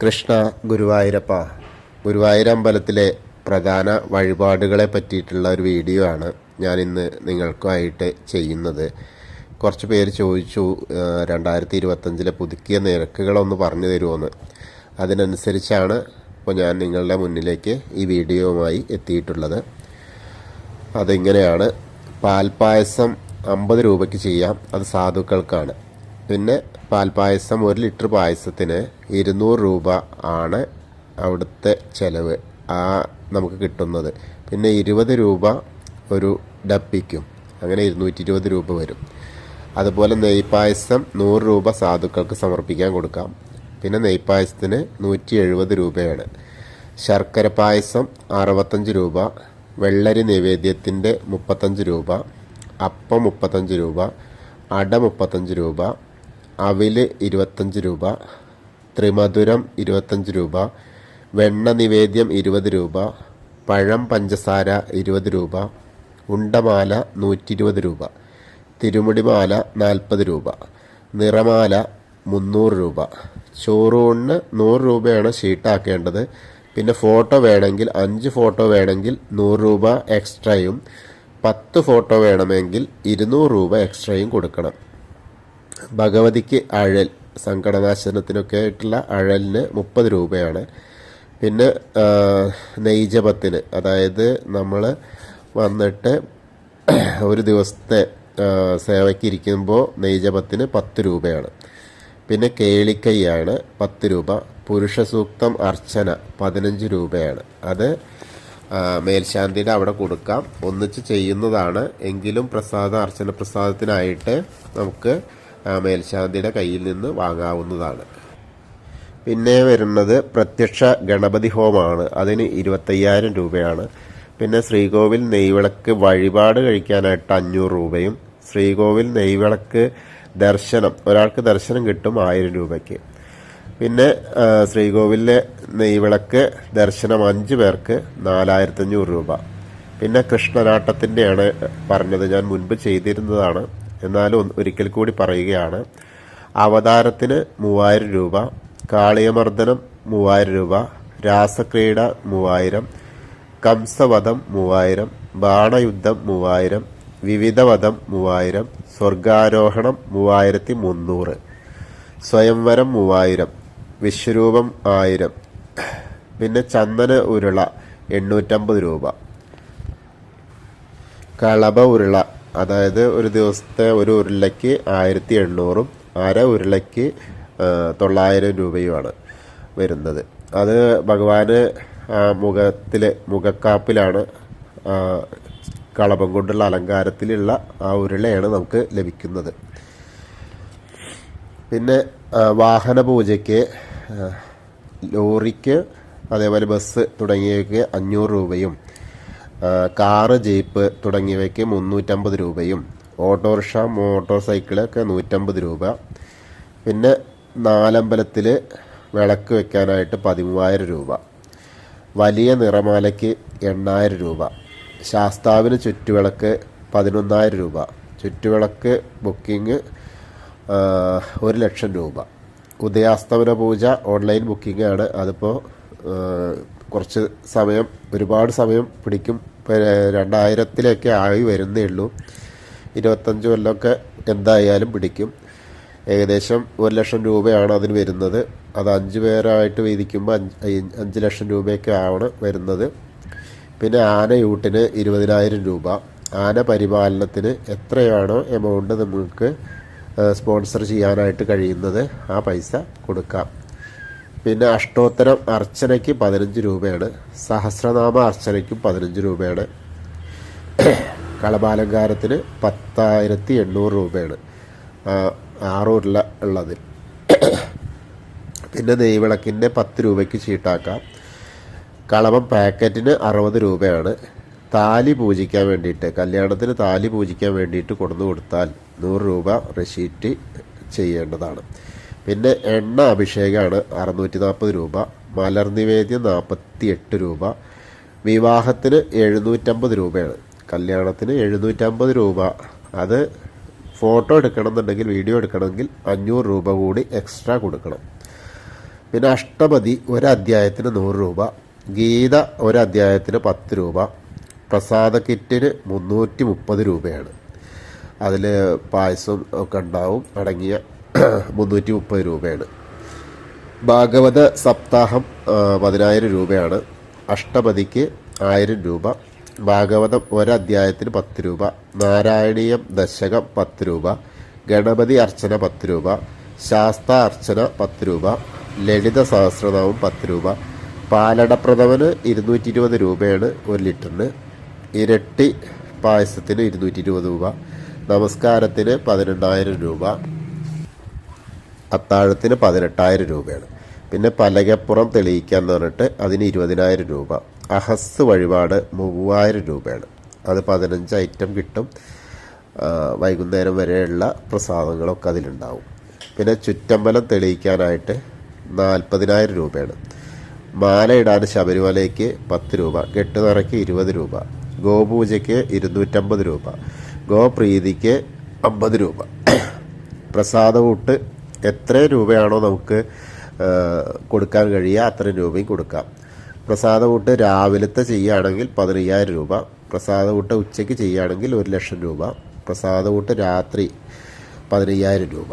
കൃഷ്ണ ഗുരുവായൂരപ്പ. ഗുരുവായൂർ അമ്പലത്തിലെ പ്രധാന വഴിപാടുകളെ പറ്റിയിട്ടുള്ള ഒരു വീഡിയോ ആണ് ഞാൻ ഇന്ന് നിങ്ങൾക്കായിട്ട് ചെയ്യുന്നത്. കുറച്ച് പേര് ചോദിച്ചു 2025 പുതുക്കിയ നിരക്കുകളൊന്ന് പറഞ്ഞു തരുമോയെന്ന്. അതിനനുസരിച്ചാണ് ഇപ്പോൾ ഞാൻ നിങ്ങളുടെ മുന്നിലേക്ക് ഈ വീഡിയോയുമായി എത്തിയിട്ടുള്ളത്. അതിങ്ങനെയാണ്: പാൽപ്പായസം 50 രൂപയ്ക്ക് ചെയ്യാം, അത് സാധുക്കൾക്കാണ്. പിന്നെ പാൽപ്പായസം 1 ലിറ്റർ പായസത്തിന് 200 രൂപ ആണ് അവിടുത്തെ ചിലവ് നമുക്ക് കിട്ടുന്നത്. പിന്നെ 20 രൂപ ഒരു ഡപ്പിക്കും, അങ്ങനെ 220 രൂപ വരും. അതുപോലെ നെയ്പായസം 100 രൂപ സാധുക്കൾക്ക് സമർപ്പിക്കാൻ കൊടുക്കാം. പിന്നെ നെയ്പായസത്തിന് 170 രൂപയാണ്. ശർക്കര പായസം 65 രൂപ, വെള്ളരി നൈവേദ്യത്തിൻ്റെ 35 രൂപ, അപ്പം 35 രൂപ, അട 35 രൂപ, അവില് 25 രൂപ, ത്രിമധുരം 25 രൂപ, വെണ്ണ നിവേദ്യം 20 രൂപ, പഴം പഞ്ചസാര 20 രൂപ, ഉണ്ടമാല 120 രൂപ, തിരുമുടിമാല 40 രൂപ, നിറമാല 300 രൂപ. ചോറൂണിന് 100 രൂപയാണ് ഷീട്ടാക്കേണ്ടത്. പിന്നെ ഫോട്ടോ വേണമെങ്കിൽ 5 ഫോട്ടോ വേണമെങ്കിൽ 100 രൂപ എക്സ്ട്രയും, 10 ഫോട്ടോ വേണമെങ്കിൽ 200 രൂപ എക്സ്ട്രയും കൊടുക്കണം. ഭഗവതിക്ക് അഴൽ, സങ്കടനാശനത്തിനൊക്കെ ആയിട്ടുള്ള അഴലിന് 30 രൂപയാണ്. പിന്നെ നെയ്ജപത്തിന്, അതായത് നമ്മൾ വന്നിട്ട് ഒരു ദിവസത്തെ സേവയ്ക്ക് ഇരിക്കുമ്പോൾ നെയ്ജപത്തിന് 10 രൂപയാണ്. പിന്നെ കേളിക്കൈയാണ് 10 രൂപ. പുരുഷ സൂക്തം അർച്ചന 15 രൂപയാണ്. അത് മേൽശാന്തിയുടെ അവിടെ കൊടുക്കാം, ഒന്നിച്ച് ചെയ്യുന്നതാണ്. എങ്കിലും അർച്ചന പ്രസാദത്തിനായിട്ട് നമുക്ക് മേൽശാന്തിയുടെ കയ്യിൽ നിന്ന് വാങ്ങാവുന്നതാണ്. പിന്നെ വരുന്നത് പ്രത്യക്ഷ ഗണപതി ഹോമമാണ്. അതിന് 25,000 രൂപയാണ്. പിന്നെ ശ്രീകോവിൽ നെയ്വിളക്ക് വഴിപാട് കഴിക്കാനായിട്ട് 500 രൂപയും, ശ്രീകോവിൽ നെയ്വിളക്ക് ദർശനം, ഒരാൾക്ക് ദർശനം കിട്ടും 1000 രൂപയ്ക്ക്. പിന്നെ ശ്രീകോവിലിലെ നെയ്വിളക്ക് ദർശനം 5 പേർക്ക് 4500 രൂപ. പിന്നെ കൃഷ്ണനാട്ടത്തിൻ്റെയാണ് പറഞ്ഞത്, ഞാൻ മുൻപ് ചെയ്തിരുന്നതാണ്, എന്നാലും ഒരിക്കൽ കൂടി പറയുകയാണ്. അവതാരത്തിന് 3000 രൂപ, കാളിയമർദ്ദനം 3000 രൂപ, രാസക്രീഡ 3000, കംസവധം 3000, ബാണയുദ്ധം 3000, വിവിധവധം 3000, സ്വർഗാരോഹണം 3300, സ്വയംവരം 3000, വിശ്വരൂപം 1000, പിന്നെ ചന്ദന ഉരുള 850 രൂപ, കളഭ ഉരുള, അതായത് ഒരു ദിവസത്തെ ഒരു ഉരുളയ്ക്ക് 1800, അര ഉരുളയ്ക്ക് 900 രൂപയുമാണ് വരുന്നത്. അത് ഭഗവാന് മുഖക്കാപ്പിലാണ്, കളഭം കൊണ്ടുള്ള അലങ്കാരത്തിലുള്ള ആ ഉരുളയാണ് നമുക്ക് ലഭിക്കുന്നത്. പിന്നെ വാഹന പൂജയ്ക്ക്, ലോറിക്ക്, അതേപോലെ ബസ് തുടങ്ങിയവയ്ക്ക് 500 രൂപയും, കാറ് ജീപ്പ് തുടങ്ങിയവയ്ക്ക് 350 രൂപയും, ഓട്ടോറിക്ഷ മോട്ടോർ സൈക്കിളൊക്കെ 150 രൂപ. പിന്നെ നാലമ്പലത്തിൽ വിളക്ക് വെക്കാനായിട്ട് 13,000 രൂപ, വലിയ നിറമാലയ്ക്ക് 8,000 രൂപ, ശാസ്താവിന് ചുറ്റുവിളക്ക് 11,000 രൂപ, ചുറ്റുവിളക്ക് ബുക്കിംഗ് 1,00,000 രൂപ. ഉദയാസ്തമന പൂജ ഓൺലൈൻ ബുക്കിംഗ് ആണ്. അതിപ്പോൾ കുറച്ച് സമയം, ഒരുപാട് സമയം പിടിക്കും. 2000 ആയി വരുന്നേ ഉള്ളൂ. 25 കൊല്ലമൊക്കെ എന്തായാലും പിടിക്കും. ഏകദേശം 1,00,000 രൂപയാണ് അതിന് വരുന്നത്. അത് 5 പേരായിട്ട് വീതിക്കുമ്പോൾ 5,00,000 രൂപയൊക്കെ ആണ് വരുന്നത്. പിന്നെ ആനയൂട്ടിന് 20,000 രൂപ. ആന പരിപാലനത്തിന് എത്രയാണോ എമൗണ്ട് നമുക്ക് സ്പോൺസർ ചെയ്യാനായിട്ട് കഴിയുന്നത് ആ പൈസ കൊടുക്കാം. പിന്നെ അഷ്ടോത്തരം അർച്ചനയ്ക്ക് 15 രൂപയാണ്, സഹസ്രനാമ അർച്ചനയ്ക്കും 15 രൂപയാണ്, കളഭാലങ്കാരത്തിന് 10,800 രൂപയാണ് 6 ഉരുള ഉള്ളതിൽ. പിന്നെ നെയ്വിളക്കിൻ്റെ 10 രൂപയ്ക്ക് ചീട്ടാക്കാം. കളഭം പാക്കറ്റിന് 60 രൂപയാണ്. താലി പൂജിക്കാൻ വേണ്ടിയിട്ട്, കല്യാണത്തിന് താലി പൂജിക്കാൻ വേണ്ടിയിട്ട് കൊടുത്തു കൊടുത്താൽ 100 രൂപ റെസീറ്റ് ചെയ്യേണ്ടതാണ്. പിന്നെ എണ്ണ അഭിഷേകമാണ് 640 രൂപ, മലർ നിവേദ്യം 48 രൂപ, വിവാഹത്തിന് 750 രൂപയാണ്, കല്യാണത്തിന് 750 രൂപ. അത് ഫോട്ടോ എടുക്കണമെന്നുണ്ടെങ്കിൽ, വീഡിയോ എടുക്കണമെങ്കിൽ 500 രൂപ കൂടി എക്സ്ട്രാ കൊടുക്കണം. പിന്നെ അഷ്ടപതി ഒരധ്യായത്തിന് 100 രൂപ, ഗീത ഒരധ്യായത്തിന് 10 രൂപ, പ്രസാദ കിറ്റിന് 330 രൂപയാണ്. അതിൽ പായസം ഒക്കെ ഉണ്ടാവും അടങ്ങിയ 330 രൂപയാണ്. ഭാഗവത സപ്താഹം 10,000 രൂപയാണ്. അഷ്ടപതിക്ക് 1000 രൂപ, ഭാഗവതം ഒരധ്യായത്തിന് 10 രൂപ, നാരായണീയം ദശകം 10 രൂപ, ഗണപതി അർച്ചന 10 രൂപ, ശാസ്ത അർച്ചന 10 രൂപ, ലളിത സഹസ്രനാമം 10 രൂപ, പാലടപ്രഥമന് 220 രൂപയാണ് 1 ലിറ്ററിന്, ഇരട്ടി പായസത്തിന് 220 രൂപ, നമസ്കാരത്തിന് 18,000 രൂപ, അത്താഴത്തിന് 18,000 രൂപയാണ്. പിന്നെ പലകപ്പുറം തെളിയിക്കാൻ എന്ന് പറഞ്ഞിട്ട് അതിന് 20,000 രൂപ. അഹസ് വഴിപാട് 3,000 രൂപയാണ്. അത് 15 ഐറ്റം കിട്ടും. വൈകുന്നേരം വരെയുള്ള പ്രസാദങ്ങളൊക്കെ അതിലുണ്ടാവും. പിന്നെ ചുറ്റമ്പലം തെളിയിക്കാനായിട്ട് 40,000 രൂപയാണ്. മാല ഇടാൻ ശബരിമലയ്ക്ക് 10 രൂപ, കെട്ടുനിറയ്ക്ക് 20 രൂപ, ഗോപൂജയ്ക്ക് 250 രൂപ, ഗോപ്രീതിക്ക് 50 രൂപ. പ്രസാദകൂട്ട് എത്ര രൂപയാണോ നമുക്ക് കൊടുക്കാൻ കഴിയുക അത്രയും രൂപയും കൊടുക്കാം. പ്രസാദകൂട്ട് രാവിലത്തെ ചെയ്യുകയാണെങ്കിൽ 15,000 രൂപ, പ്രസാദകൂട്ട് ഉച്ചയ്ക്ക് ചെയ്യുകയാണെങ്കിൽ 1,00,000 രൂപ, പ്രസാദകൂട്ട് രാത്രി 15,000 രൂപ,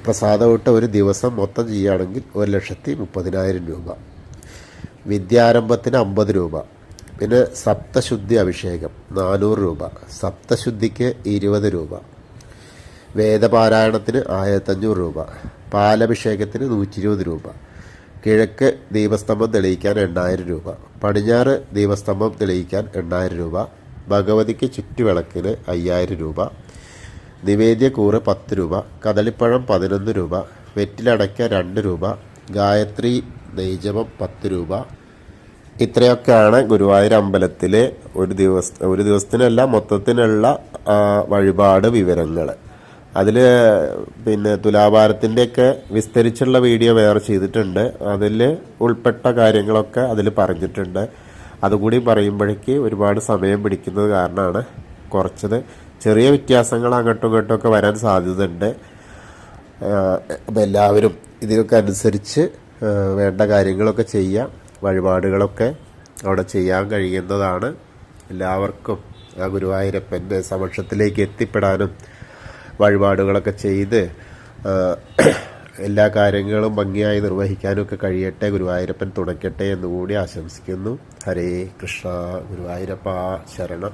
പ്രസാദകൂട്ട് ഒരു ദിവസം മൊത്തം ചെയ്യുകയാണെങ്കിൽ 1,30,000 രൂപ. വിദ്യാരംഭത്തിന് 50 രൂപ. പിന്നെ സപ്തശുദ്ധി അഭിഷേകം 400 രൂപ, സപ്തശുദ്ധിക്ക് 20 രൂപ, വേദപാരായണത്തിന് 1,500 രൂപ, പാലഭിഷേകത്തിന് 120 രൂപ, കിഴക്ക് ദീപസ്തംഭം തെളിയിക്കാൻ 8,000 രൂപ, പടിഞ്ഞാറ് ദീപസ്തംഭം തെളിയിക്കാൻ 8,000 രൂപ, ഭഗവതിക്ക് ചുറ്റുവിളക്കിന് 5,000 രൂപ, നിവേദ്യക്കൂറ് 10 രൂപ, കദളിപ്പഴം 11 രൂപ, വെറ്റിലടയ്ക്ക 2 രൂപ, ഗായത്രി നെയ്ജപം 10 രൂപ. ഇത്രയൊക്കെയാണ് ഗുരുവായൂർ അമ്പലത്തിലെ ഒരു ദിവസത്തിനല്ല മൊത്തത്തിനുള്ള വഴിപാട് വിവരങ്ങൾ. അതിൽ പിന്നെ തുലാഭാരത്തിൻ്റെയൊക്കെ വിസ്തരിച്ചുള്ള വീഡിയോ വേറെ ചെയ്തിട്ടുണ്ട്. അതിൽ ഉൾപ്പെട്ട കാര്യങ്ങളൊക്കെ അതിൽ പറഞ്ഞിട്ടുണ്ട്. അതുകൂടി പറയുമ്പോഴേക്ക് ഒരുപാട് സമയം പിടിക്കുന്നത് കാരണമാണ് കുറച്ചത്. ചെറിയ വ്യത്യാസങ്ങൾ അങ്ങോട്ടും ഇങ്ങോട്ടും ഒക്കെ വരാൻ സാധ്യതയുണ്ട്. അപ്പം എല്ലാവരും ഇതിനൊക്കെ അനുസരിച്ച് വേണ്ട കാര്യങ്ങളൊക്കെ ചെയ്യാം. വഴിപാടുകളൊക്കെ അവിടെ ചെയ്യാൻ കഴിയുന്നതാണ്. എല്ലാവർക്കും ആ ഗുരുവായൂരപ്പൻ്റെ സമക്ഷത്തിലേക്ക് എത്തിപ്പെടാനും വഴിപാടുകളൊക്കെ ചെയ്ത് എല്ലാ കാര്യങ്ങളും ഭംഗിയായി നിർവഹിക്കാനൊക്കെ കഴിയട്ടെ. ഗുരുവായൂരപ്പൻ തുണയ്ക്കട്ടെ എന്നുകൂടി ആശംസിക്കുന്നു. ഹരേ കൃഷ്ണ. ഗുരുവായൂരപ്പ ശരണം.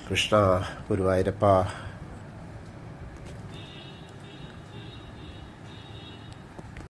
കൃഷ്ണ. ഗുരുവായൂരപ്പ